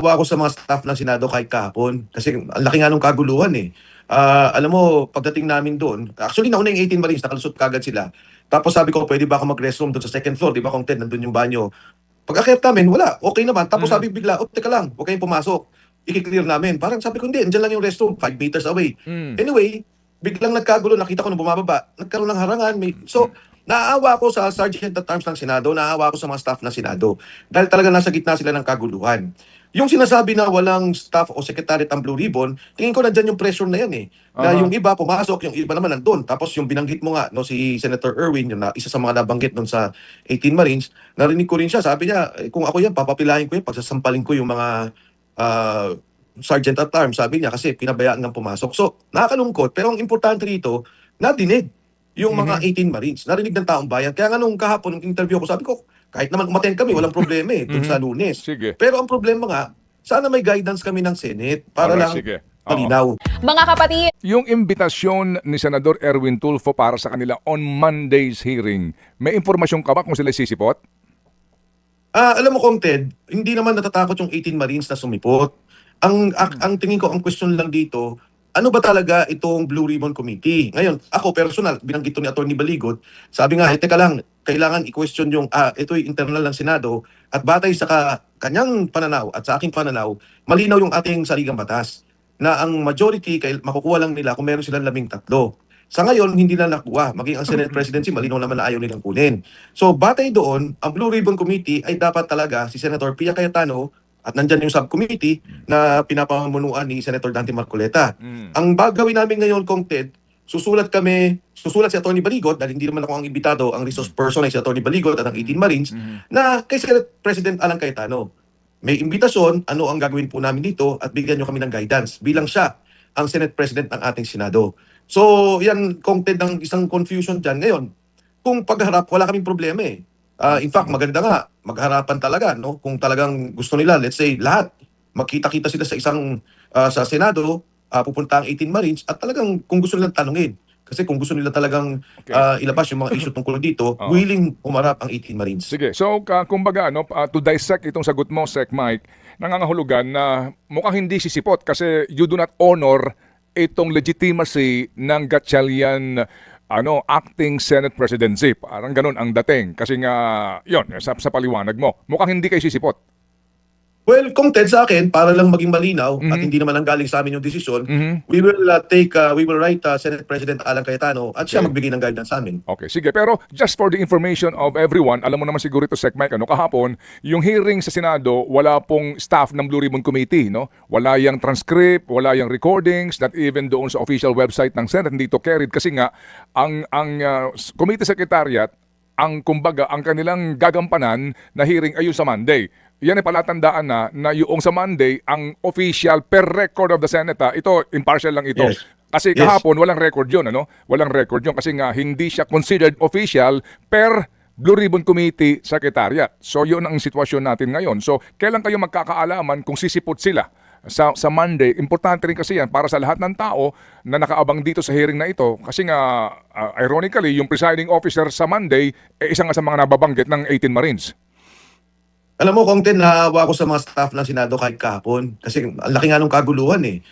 Naawa ako sa mga staff ng Senado kahit kahapon kasi ang laki nga nung kaguluhan, eh. Alam mo pagdating namin doon, actually nauna yung 18 Marines, nakalusot kaagad sila. Tapos sabi ko, "Puwede ba ako mag-restroom doon sa second floor?" 'Di ba, kung nandun yung banyo. Pag-akyat namin wala, okey naman. Tapos Mhm. sabi bigla, "Oh, teka lang, huwag kayong pumasok, iki-clear namin." Parang sabi ko, "Hindi, andiyan lang yung restroom, 5 meters away." Hmm. Anyway, biglang nagkagulo, nakita ko nung bumababa, nagkaroon ng harangan, so, naaawa ako sa Sergeant at Arms ng Senado, naaawa ako sa mga staff ng Senado, dahil talagang nasa gitna sila ng kaguluhan. Yung sinasabi na walang staff o secretariat ang Blue Ribbon, tingin ko nandiyan yung pressure na yan, eh, na yung Aha. iba pumasok, yung iba naman nandun. Tapos yung binanggit mo nga 'no, si Senator Erwin, yung isa sa mga nabanggit dun sa 18 Marines, narinig ko rin siya, sabi niya, "Eh, kung ako yan papapilahin ko yan, pagsasampalin ko yung mga, ah, Sergeant at Arms," sabi niya, kasi pinabayaan ngang pumasok. So, nakakalungkot, pero ang importante rito, nadinig yung mga Mhm. 18 Marines, narinig ng taong bayan. Kaya nga nung kahapon nung interview ko, sabi ko, kahit naman umattend kami walang problema, eh, dun sa Mhm. Lunes. Sige. Pero ang problema nga, sana may guidance kami ng Senate para Alright, lang sige. Oo. malinaw. Mga kapatid, Yung imbitasyon ni Senador Erwin Tulfo para sa kanila on Monday's hearing, may impormasyon ka ba kung sila sisipot? Alam mo kung Ted, hindi naman natatakot yung 18 Marines na sumipot. Ang tingin ko, ang question lang dito, ano ba talaga itong Blue Ribbon Committee? Ngayon, ako personal, binanggit to ni Attorney Baligot, sabi nga, teka lang, kailangan i-question yung, ito'y internal ng Senado, at batay sa kanyang pananaw at sa aking pananaw, malinaw yung ating saligang batas na ang majority makukuha lang nila kung meron silang 13. Sa ngayon, hindi na nakuha. Maging ang Senate Presidency, malinaw naman na ayaw nilang kunin. So, batay doon, ang Blue Ribbon Committee ay dapat talaga si Senator Pia Cayetano, at nandyan yung subcommittee na pinapamamunuan ni Senator Dante Marcoleta. Mm. Ang gagawin namin ngayon, Kong Ted, susulat si Atty. Baligot, dahil hindi naman ako ang imbitado, ang resource person ay si Atty. Baligot at ang 18 Marines, Mhm. na kay Senate President Alan Cayetano. May imbitasyon, ano ang gagawin po namin dito, at bigyan nyo kami ng guidance bilang siya ang Senate President ng ating Senado. So, yan, Kong Ted, ang isang confusion dyan. Ngayon, kung pagharap, wala kaming problema, eh. In fact, maganda nga, magharapan talaga, no? Kung talagang gusto nila, let's say, lahat, magkita-kita sila sa sa Senado, pupunta ang 18 Marines, at talagang kung gusto nilang tanungin. Kasi kung gusto nila talagang Okay. ilabas yung mga issue tungkol dito, Oo. willing humarap ang 18 Marines. Sige. So, kumbaga, ano, to dissect itong sagot mo, Sec Mike, nangangahulugan na mukhang hindi sisipot kasi you do not honor itong legitimacy ng Gatchalian acting Senate presidency. Parang ganun ang dating. Kasi nga, yon sa paliwanag mo. Mukhang hindi kayo sisipot. Well, kung Ted, sa akin, para lang maging malinaw at Mhm. hindi naman ang galing sa amin yung desisyon, Mhm. we will write Senate President Alan Cayetano at siya Okay. magbigay ng guidance sa amin. Okay, sige. Pero just for the information of everyone, alam mo naman siguro ito, Sec Mike, kahapon, yung hearing sa Senado, wala pong staff ng Blue Ribbon Committee, no? Wala yung transcript, wala yung recordings, not even doon sa official website ng Senate, hindi ito carried kasi nga, ang Committee Secretariat, kumbaga, ang kanilang gagampanan na hearing ay yung sa Monday. Yan ay palatandaan na yung sa Monday, ang official per record of the Senate, ito, impartial lang ito. Yes. Kasi Yes. kahapon, walang record yun, ano? Walang record yun kasi nga hindi siya considered official per Blue Ribbon Committee Secretariat. So yun ang sitwasyon natin ngayon. So kailan kayo magkakaalaman kung sisipot sila sa Monday? Importante rin kasi yan para sa lahat ng tao na nakaabang dito sa hearing na ito. Kasi nga, ironically, yung presiding officer sa Monday, isa nga sa mga nababanggit ng 18 Marines. Alam mo, Kong Ted, naawa ako sa mga staff ng Senado kahit kahapon kasi ang laki nga nung kaguluhan, eh.